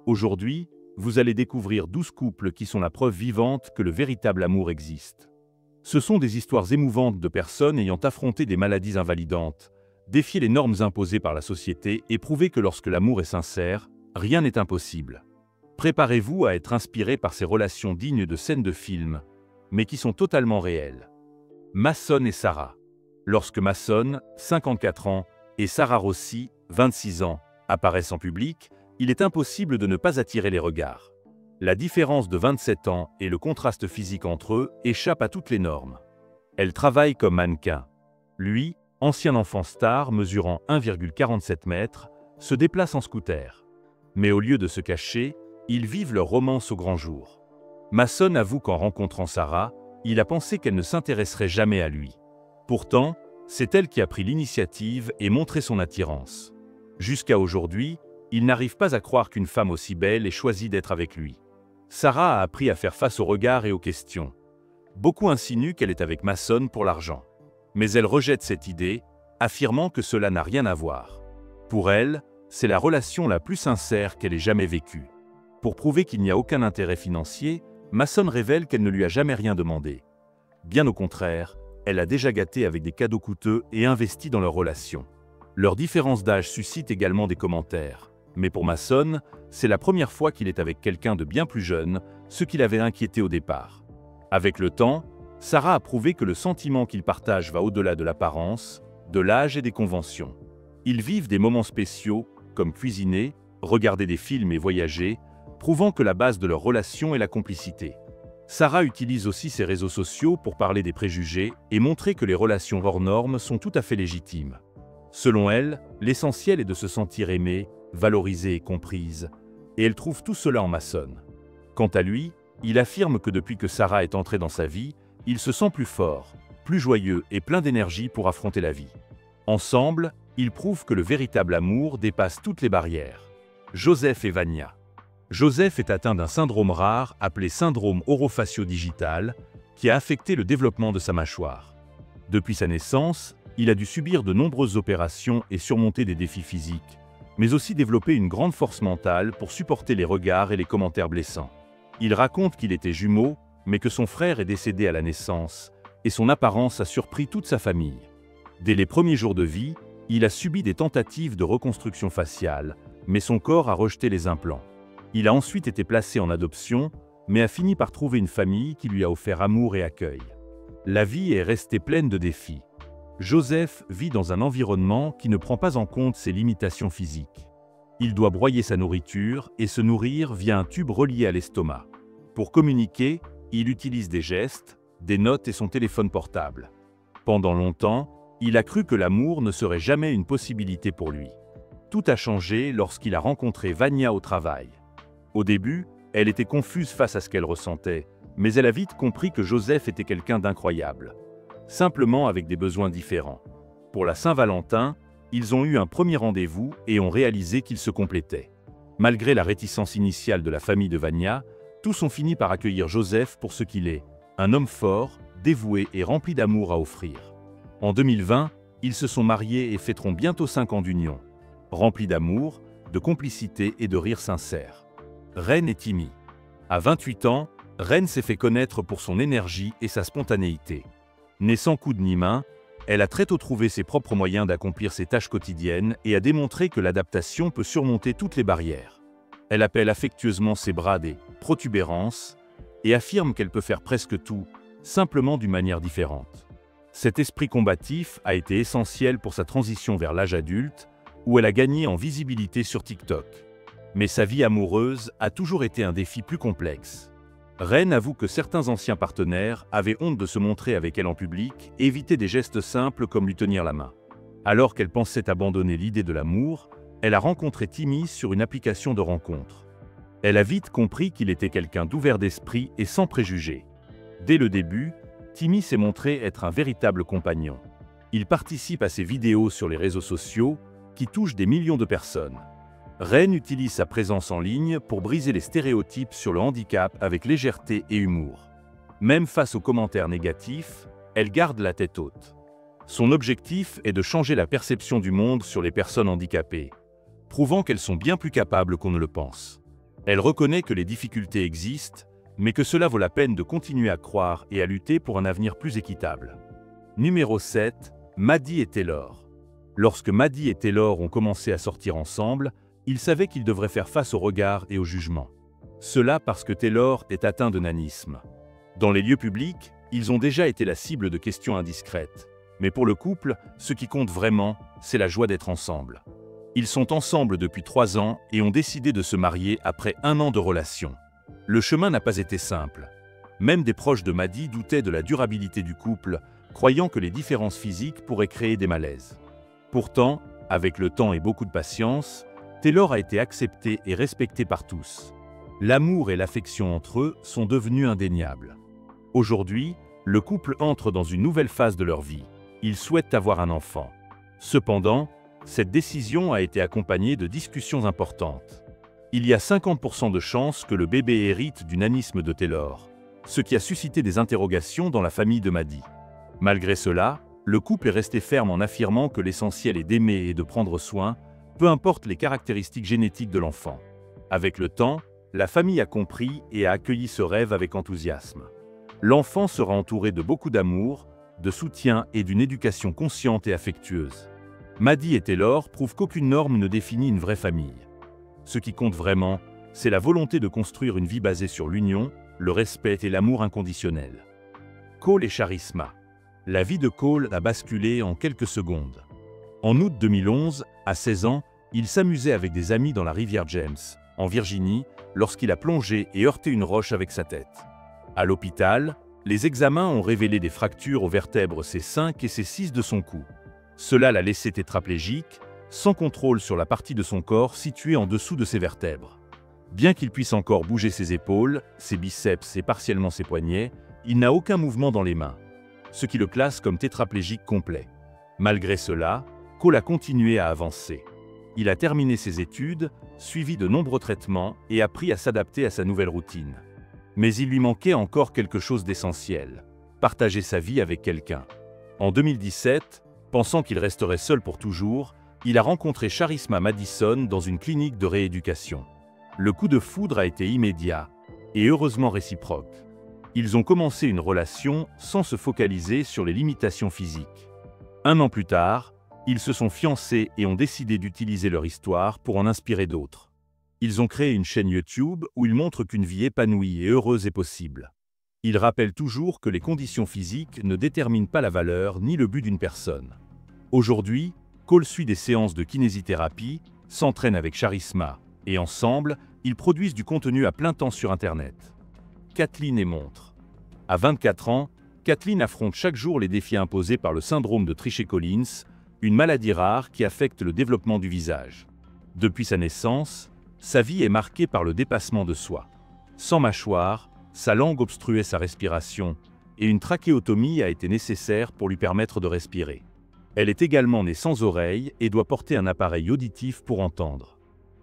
Aujourd'hui, vous allez découvrir 12 couples qui sont la preuve vivante que le véritable amour existe. Ce sont des histoires émouvantes de personnes ayant affronté des maladies invalidantes, défié les normes imposées par la société et prouvé que lorsque l'amour est sincère, rien n'est impossible. Préparez-vous à être inspiré par ces relations dignes de scènes de film, mais qui sont totalement réelles. Mason et Sarah. Lorsque Mason, 54 ans, et Sarah Rossi, 26 ans, apparaissent en public, il est impossible de ne pas attirer les regards. La différence de 27 ans et le contraste physique entre eux échappent à toutes les normes. Elle travaille comme mannequin. Lui, ancien enfant star mesurant 1,47 m, se déplace en scooter. Mais au lieu de se cacher, ils vivent leur romance au grand jour. Mason avoue qu'en rencontrant Sarah, il a pensé qu'elle ne s'intéresserait jamais à lui. Pourtant, c'est elle qui a pris l'initiative et montré son attirance. Jusqu'à aujourd'hui, il n'arrive pas à croire qu'une femme aussi belle ait choisi d'être avec lui. Sarah a appris à faire face aux regards et aux questions. Beaucoup insinuent qu'elle est avec Mason pour l'argent. Mais elle rejette cette idée, affirmant que cela n'a rien à voir. Pour elle, c'est la relation la plus sincère qu'elle ait jamais vécue. Pour prouver qu'il n'y a aucun intérêt financier, Mason révèle qu'elle ne lui a jamais rien demandé. Bien au contraire, elle a déjà gâté avec des cadeaux coûteux et investi dans leur relation. Leur différence d'âge suscite également des commentaires. Mais pour Mason, c'est la première fois qu'il est avec quelqu'un de bien plus jeune, ce qui l'avait inquiété au départ. Avec le temps, Sarah a prouvé que le sentiment qu'ils partagent va au-delà de l'apparence, de l'âge et des conventions. Ils vivent des moments spéciaux, comme cuisiner, regarder des films et voyager, prouvant que la base de leur relation est la complicité. Sarah utilise aussi ses réseaux sociaux pour parler des préjugés et montrer que les relations hors normes sont tout à fait légitimes. Selon elle, l'essentiel est de se sentir aimée, valorisée et comprise, et elle trouve tout cela en Mason. Quant à lui, il affirme que depuis que Sarah est entrée dans sa vie, il se sent plus fort, plus joyeux et plein d'énergie pour affronter la vie. Ensemble, ils prouvent que le véritable amour dépasse toutes les barrières. Joseph et Vania. Joseph est atteint d'un syndrome rare appelé syndrome orofacio-digital qui a affecté le développement de sa mâchoire. Depuis sa naissance, il a dû subir de nombreuses opérations et surmonter des défis physiques, mais aussi développer une grande force mentale pour supporter les regards et les commentaires blessants. Il raconte qu'il était jumeau, mais que son frère est décédé à la naissance, et son apparence a surpris toute sa famille. Dès les premiers jours de vie, il a subi des tentatives de reconstruction faciale, mais son corps a rejeté les implants. Il a ensuite été placé en adoption, mais a fini par trouver une famille qui lui a offert amour et accueil. La vie est restée pleine de défis. Joseph vit dans un environnement qui ne prend pas en compte ses limitations physiques. Il doit broyer sa nourriture et se nourrir via un tube relié à l'estomac. Pour communiquer, il utilise des gestes, des notes et son téléphone portable. Pendant longtemps, il a cru que l'amour ne serait jamais une possibilité pour lui. Tout a changé lorsqu'il a rencontré Vania au travail. Au début, elle était confuse face à ce qu'elle ressentait, mais elle a vite compris que Joseph était quelqu'un d'incroyable. Simplement avec des besoins différents. Pour la Saint-Valentin, ils ont eu un premier rendez-vous et ont réalisé qu'ils se complétaient. Malgré la réticence initiale de la famille de Vania, tous ont fini par accueillir Joseph pour ce qu'il est, un homme fort, dévoué et rempli d'amour à offrir. En 2020, ils se sont mariés et fêteront bientôt 5 ans d'union, remplis d'amour, de complicité et de rire sincère. Ren et Timmy. À 28 ans, Ren s'est fait connaître pour son énergie et sa spontanéité. Née sans coude ni main, elle a très tôt trouvé ses propres moyens d'accomplir ses tâches quotidiennes et a démontré que l'adaptation peut surmonter toutes les barrières. Elle appelle affectueusement ses bras des protubérances et affirme qu'elle peut faire presque tout, simplement d'une manière différente. Cet esprit combatif a été essentiel pour sa transition vers l'âge adulte, où elle a gagné en visibilité sur TikTok. Mais sa vie amoureuse a toujours été un défi plus complexe. Ren avoue que certains anciens partenaires avaient honte de se montrer avec elle en public et évitaient des gestes simples comme lui tenir la main. Alors qu'elle pensait abandonner l'idée de l'amour, elle a rencontré Timmy sur une application de rencontre. Elle a vite compris qu'il était quelqu'un d'ouvert d'esprit et sans préjugés. Dès le début, Timmy s'est montré être un véritable compagnon. Il participe à ses vidéos sur les réseaux sociaux qui touchent des millions de personnes. Ren utilise sa présence en ligne pour briser les stéréotypes sur le handicap avec légèreté et humour. Même face aux commentaires négatifs, elle garde la tête haute. Son objectif est de changer la perception du monde sur les personnes handicapées, prouvant qu'elles sont bien plus capables qu'on ne le pense. Elle reconnaît que les difficultés existent, mais que cela vaut la peine de continuer à croire et à lutter pour un avenir plus équitable. Numéro 7. Maddie et Taylor. Lorsque Maddie et Taylor ont commencé à sortir ensemble, ils savaient qu'ils devraient faire face aux regards et aux jugements. Cela parce que Taylor est atteint de nanisme. Dans les lieux publics, ils ont déjà été la cible de questions indiscrètes. Mais pour le couple, ce qui compte vraiment, c'est la joie d'être ensemble. Ils sont ensemble depuis 3 ans et ont décidé de se marier après 1 an de relation. Le chemin n'a pas été simple. Même des proches de Maddie doutaient de la durabilité du couple, croyant que les différences physiques pourraient créer des malaises. Pourtant, avec le temps et beaucoup de patience, Taylor a été accepté et respecté par tous. L'amour et l'affection entre eux sont devenus indéniables. Aujourd'hui, le couple entre dans une nouvelle phase de leur vie. Ils souhaitent avoir un enfant. Cependant, cette décision a été accompagnée de discussions importantes. Il y a 50% de chances que le bébé hérite du nanisme de Taylor, ce qui a suscité des interrogations dans la famille de Maddie. Malgré cela, le couple est resté ferme en affirmant que l'essentiel est d'aimer et de prendre soin, peu importe les caractéristiques génétiques de l'enfant. Avec le temps, la famille a compris et a accueilli ce rêve avec enthousiasme. L'enfant sera entouré de beaucoup d'amour, de soutien et d'une éducation consciente et affectueuse. Maddie et Taylor prouvent qu'aucune norme ne définit une vraie famille. Ce qui compte vraiment, c'est la volonté de construire une vie basée sur l'union, le respect et l'amour inconditionnel. Cole et Charisma. La vie de Cole a basculé en quelques secondes. En août 2011, à 16 ans, il s'amusait avec des amis dans la rivière James, en Virginie, lorsqu'il a plongé et heurté une roche avec sa tête. À l'hôpital, les examens ont révélé des fractures aux vertèbres C5 et C6 de son cou. Cela l'a laissé tétraplégique, sans contrôle sur la partie de son corps située en dessous de ses vertèbres. Bien qu'il puisse encore bouger ses épaules, ses biceps et partiellement ses poignets, il n'a aucun mouvement dans les mains, ce qui le classe comme tétraplégique complet. Malgré cela, Cole a continué à avancer. Il a terminé ses études, suivi de nombreux traitements et appris à s'adapter à sa nouvelle routine. Mais il lui manquait encore quelque chose d'essentiel, partager sa vie avec quelqu'un. En 2017, pensant qu'il resterait seul pour toujours, il a rencontré Charisma Madison dans une clinique de rééducation. Le coup de foudre a été immédiat et heureusement réciproque. Ils ont commencé une relation sans se focaliser sur les limitations physiques. 1 an plus tard, ils se sont fiancés et ont décidé d'utiliser leur histoire pour en inspirer d'autres. Ils ont créé une chaîne YouTube où ils montrent qu'une vie épanouie et heureuse est possible. Ils rappellent toujours que les conditions physiques ne déterminent pas la valeur ni le but d'une personne. Aujourd'hui, Cole suit des séances de kinésithérapie, s'entraîne avec Charisma, et ensemble, ils produisent du contenu à plein temps sur Internet. Kathleen et montre. À 24 ans, Kathleen affronte chaque jour les défis imposés par le syndrome de Treacher-Collins, une maladie rare qui affecte le développement du visage. Depuis sa naissance, sa vie est marquée par le dépassement de soi. Sans mâchoire, sa langue obstruait sa respiration, et une trachéotomie a été nécessaire pour lui permettre de respirer. Elle est également née sans oreille et doit porter un appareil auditif pour entendre.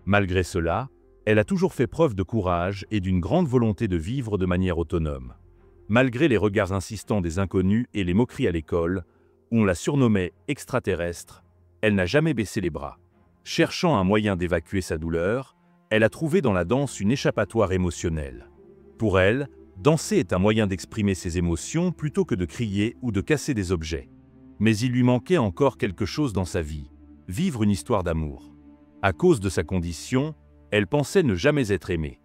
Malgré cela, elle a toujours fait preuve de courage et d'une grande volonté de vivre de manière autonome. Malgré les regards insistants des inconnus et les moqueries à l'école, où on la surnommait extraterrestre, elle n'a jamais baissé les bras. Cherchant un moyen d'évacuer sa douleur, elle a trouvé dans la danse une échappatoire émotionnelle. Pour elle, danser est un moyen d'exprimer ses émotions plutôt que de crier ou de casser des objets. Mais il lui manquait encore quelque chose dans sa vie, vivre une histoire d'amour. À cause de sa condition, elle pensait ne jamais être aimée.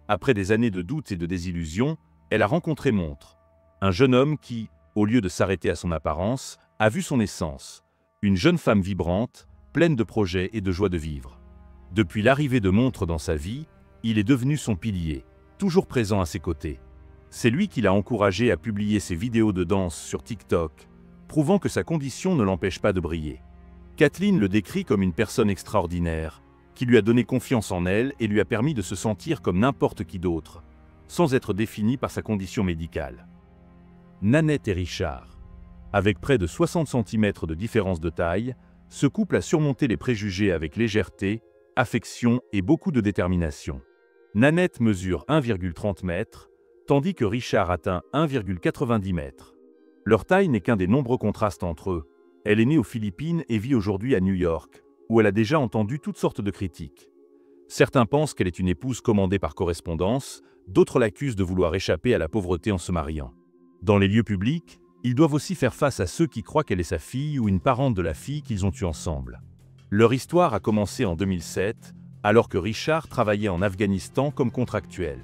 Après des années de doutes et de désillusions, elle a rencontré Montre, un jeune homme qui, au lieu de s'arrêter à son apparence, a vu son essence, une jeune femme vibrante, pleine de projets et de joie de vivre. Depuis l'arrivée de Montre dans sa vie, il est devenu son pilier, toujours présent à ses côtés. C'est lui qui l'a encouragé à publier ses vidéos de danse sur TikTok, prouvant que sa condition ne l'empêche pas de briller. Kathleen le décrit comme une personne extraordinaire, qui lui a donné confiance en elle et lui a permis de se sentir comme n'importe qui d'autre, sans être définie par sa condition médicale. Nanette et Richard. Avec près de 60 cm de différence de taille, ce couple a surmonté les préjugés avec légèreté, affection et beaucoup de détermination. Nanette mesure 1,30 m, tandis que Richard atteint 1,90 m. Leur taille n'est qu'un des nombreux contrastes entre eux. Elle est née aux Philippines et vit aujourd'hui à New York, où elle a déjà entendu toutes sortes de critiques. Certains pensent qu'elle est une épouse commandée par correspondance, d'autres l'accusent de vouloir échapper à la pauvreté en se mariant. Dans les lieux publics, ils doivent aussi faire face à ceux qui croient qu'elle est sa fille ou une parente de la fille qu'ils ont eue ensemble. Leur histoire a commencé en 2007, alors que Richard travaillait en Afghanistan comme contractuel.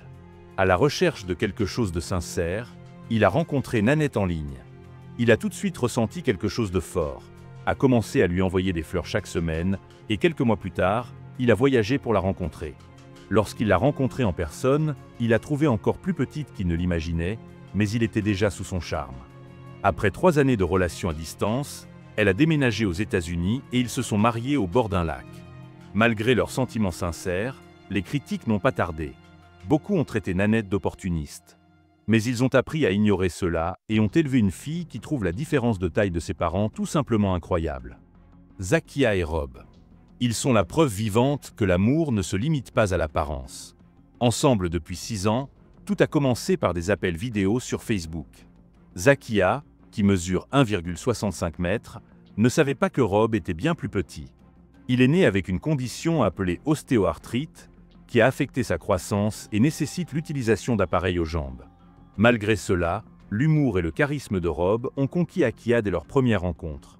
À la recherche de quelque chose de sincère, il a rencontré Nanette en ligne. Il a tout de suite ressenti quelque chose de fort, a commencé à lui envoyer des fleurs chaque semaine, et quelques mois plus tard, il a voyagé pour la rencontrer. Lorsqu'il l'a rencontrée en personne, il l'a trouvée encore plus petite qu'il ne l'imaginait, mais il était déjà sous son charme. Après 3 années de relations à distance, elle a déménagé aux États-Unis et ils se sont mariés au bord d'un lac. Malgré leurs sentiments sincères, les critiques n'ont pas tardé. Beaucoup ont traité Nanette d'opportuniste. Mais ils ont appris à ignorer cela et ont élevé une fille qui trouve la différence de taille de ses parents tout simplement incroyable. Zakia et Rob. Ils sont la preuve vivante que l'amour ne se limite pas à l'apparence. Ensemble depuis 6 ans, tout a commencé par des appels vidéo sur Facebook. Zakia, qui mesure 1,65 m, ne savait pas que Rob était bien plus petit. Il est né avec une condition appelée ostéoarthrite, qui a affecté sa croissance et nécessite l'utilisation d'appareils aux jambes. Malgré cela, l'humour et le charisme de Rob ont conquis Zakia dès leur première rencontre.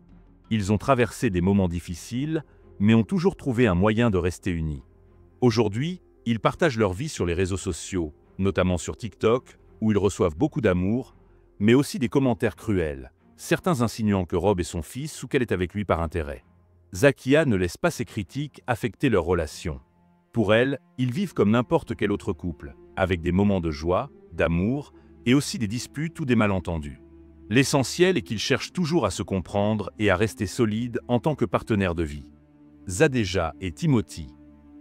Ils ont traversé des moments difficiles, mais ont toujours trouvé un moyen de rester unis. Aujourd'hui, ils partagent leur vie sur les réseaux sociaux, notamment sur TikTok, où ils reçoivent beaucoup d'amour, mais aussi des commentaires cruels, certains insinuant que Rob est son fils ou qu'elle est avec lui par intérêt. Zakia ne laisse pas ces critiques affecter leur relation. Pour elle, ils vivent comme n'importe quel autre couple, avec des moments de joie, d'amour, et aussi des disputes ou des malentendus. L'essentiel est qu'ils cherchent toujours à se comprendre et à rester solides en tant que partenaires de vie. Zadeja et Timothy.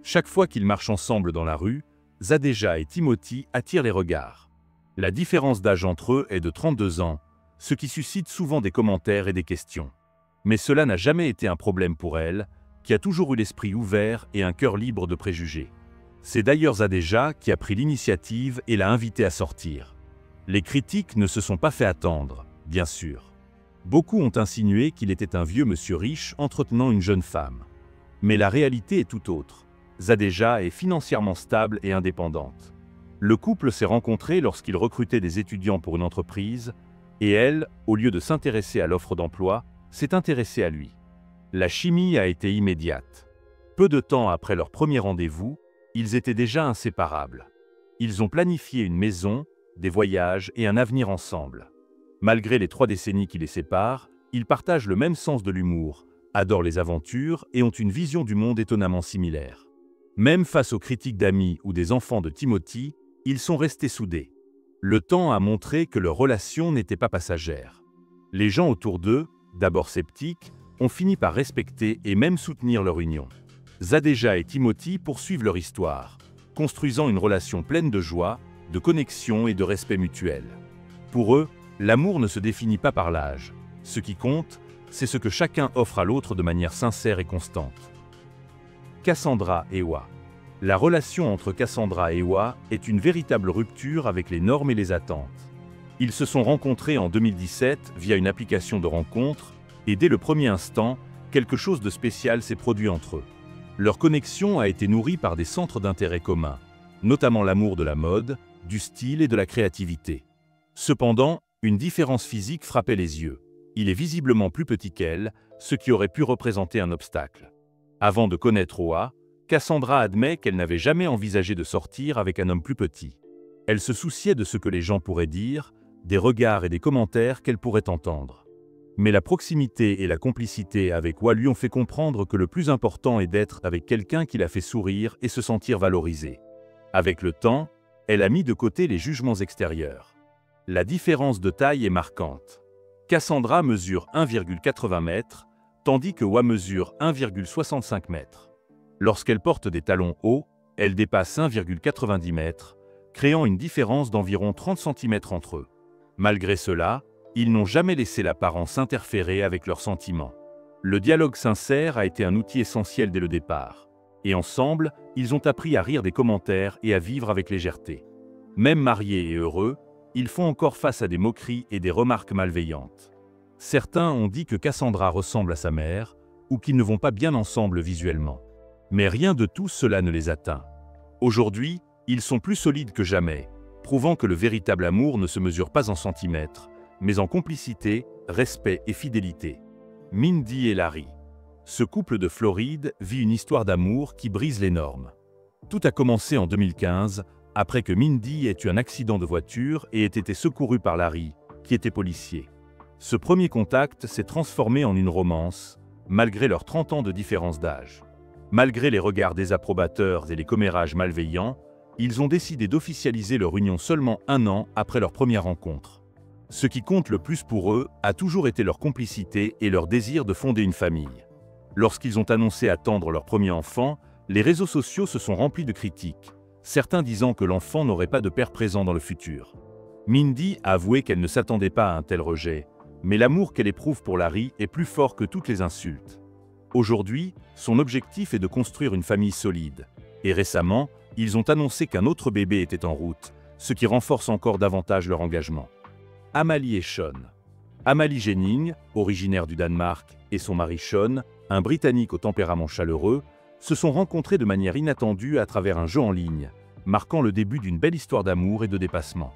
Chaque fois qu'ils marchent ensemble dans la rue, Zadeja et Timothy attirent les regards. La différence d'âge entre eux est de 32 ans, ce qui suscite souvent des commentaires et des questions. Mais cela n'a jamais été un problème pour elle, qui a toujours eu l'esprit ouvert et un cœur libre de préjugés. C'est d'ailleurs Zadeja qui a pris l'initiative et l'a invité à sortir. Les critiques ne se sont pas fait attendre, bien sûr. Beaucoup ont insinué qu'il était un vieux monsieur riche entretenant une jeune femme. Mais la réalité est tout autre. Zadeja est financièrement stable et indépendante. Le couple s'est rencontré lorsqu'il recrutait des étudiants pour une entreprise, et elle, au lieu de s'intéresser à l'offre d'emploi, s'est intéressée à lui. La chimie a été immédiate. Peu de temps après leur premier rendez-vous, ils étaient déjà inséparables. Ils ont planifié une maison, des voyages et un avenir ensemble. Malgré les 3 décennies qui les séparent, ils partagent le même sens de l'humour, adorent les aventures et ont une vision du monde étonnamment similaire. Même face aux critiques d'amis ou des enfants de Timothy, ils sont restés soudés. Le temps a montré que leur relation n'était pas passagère. Les gens autour d'eux, d'abord sceptiques, ont fini par respecter et même soutenir leur union. Zadeja et Timothy poursuivent leur histoire, construisant une relation pleine de joie, de connexion et de respect mutuel. Pour eux, l'amour ne se définit pas par l'âge. Ce qui compte, c'est ce que chacun offre à l'autre de manière sincère et constante. Cassandra et Ewa. La relation entre Cassandra et Ewa est une véritable rupture avec les normes et les attentes. Ils se sont rencontrés en 2017 via une application de rencontre, et dès le premier instant, quelque chose de spécial s'est produit entre eux. Leur connexion a été nourrie par des centres d'intérêt communs, notamment l'amour de la mode, du style et de la créativité. Cependant, une différence physique frappait les yeux. Il est visiblement plus petit qu'elle, ce qui aurait pu représenter un obstacle. Avant de connaître Ewa, Cassandra admet qu'elle n'avait jamais envisagé de sortir avec un homme plus petit. Elle se souciait de ce que les gens pourraient dire, des regards et des commentaires qu'elle pourrait entendre. Mais la proximité et la complicité avec Ewa lui ont fait comprendre que le plus important est d'être avec quelqu'un qui la fait sourire et se sentir valorisée. Avec le temps, elle a mis de côté les jugements extérieurs. La différence de taille est marquante. Cassandra mesure 1,80 m, tandis que Ewa mesure 1,65 m. Lorsqu'elle porte des talons hauts, elle dépasse 1,90 m, créant une différence d'environ 30 cm entre eux. Malgré cela, ils n'ont jamais laissé l'apparence interférer avec leurs sentiments. Le dialogue sincère a été un outil essentiel dès le départ. Et ensemble, ils ont appris à rire des commentaires et à vivre avec légèreté. Même mariés et heureux, ils font encore face à des moqueries et des remarques malveillantes. Certains ont dit que Cassandra ressemble à sa mère, ou qu'ils ne vont pas bien ensemble visuellement. Mais rien de tout cela ne les atteint. Aujourd'hui, ils sont plus solides que jamais, prouvant que le véritable amour ne se mesure pas en centimètres, mais en complicité, respect et fidélité. Mindy et Larry. Ce couple de Floride vit une histoire d'amour qui brise les normes. Tout a commencé en 2015, après que Mindy ait eu un accident de voiture et ait été secourue par Larry, qui était policier. Ce premier contact s'est transformé en une romance, malgré leurs 30 ans de différence d'âge. Malgré les regards désapprobateurs et les commérages malveillants, ils ont décidé d'officialiser leur union seulement 1 an après leur première rencontre. Ce qui compte le plus pour eux a toujours été leur complicité et leur désir de fonder une famille. Lorsqu'ils ont annoncé attendre leur premier enfant, les réseaux sociaux se sont remplis de critiques, certains disant que l'enfant n'aurait pas de père présent dans le futur. Mindy a avoué qu'elle ne s'attendait pas à un tel rejet, mais l'amour qu'elle éprouve pour Larry est plus fort que toutes les insultes. Aujourd'hui, son objectif est de construire une famille solide. Et récemment, ils ont annoncé qu'un autre bébé était en route, ce qui renforce encore davantage leur engagement. Amalie et Sean. Amalie Jenning, originaire du Danemark, et son mari Sean, un Britannique au tempérament chaleureux, se sont rencontrés de manière inattendue à travers un jeu en ligne, marquant le début d'une belle histoire d'amour et de dépassement.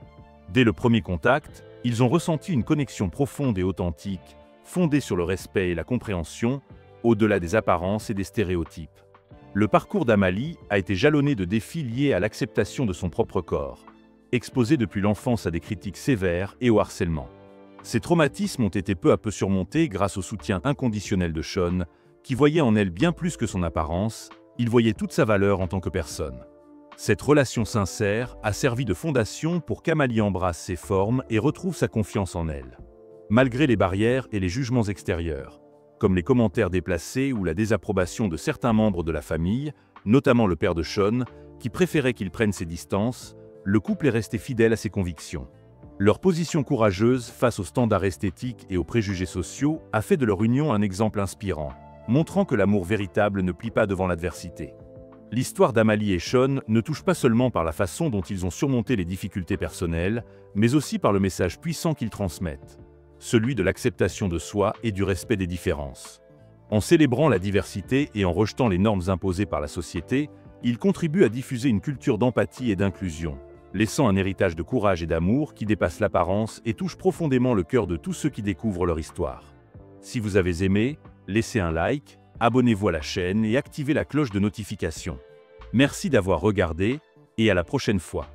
Dès le premier contact, ils ont ressenti une connexion profonde et authentique, fondée sur le respect et la compréhension, au-delà des apparences et des stéréotypes. Le parcours d'Amalie a été jalonné de défis liés à l'acceptation de son propre corps, exposée depuis l'enfance à des critiques sévères et au harcèlement. Ces traumatismes ont été peu à peu surmontés grâce au soutien inconditionnel de Sean, qui voyait en elle bien plus que son apparence, il voyait toute sa valeur en tant que personne. Cette relation sincère a servi de fondation pour qu'Amalie embrasse ses formes et retrouve sa confiance en elle. Malgré les barrières et les jugements extérieurs, comme les commentaires déplacés ou la désapprobation de certains membres de la famille, notamment le père de Sean, qui préférait qu'il prenne ses distances, le couple est resté fidèle à ses convictions. Leur position courageuse face aux standards esthétiques et aux préjugés sociaux a fait de leur union un exemple inspirant, montrant que l'amour véritable ne plie pas devant l'adversité. L'histoire d'Amalie et Sean ne touche pas seulement par la façon dont ils ont surmonté les difficultés personnelles, mais aussi par le message puissant qu'ils transmettent, celui de l'acceptation de soi et du respect des différences. En célébrant la diversité et en rejetant les normes imposées par la société, ils contribuent à diffuser une culture d'empathie et d'inclusion, laissant un héritage de courage et d'amour qui dépasse l'apparence et touche profondément le cœur de tous ceux qui découvrent leur histoire. Si vous avez aimé, laissez un like, abonnez-vous à la chaîne et activez la cloche de notification. Merci d'avoir regardé et à la prochaine fois.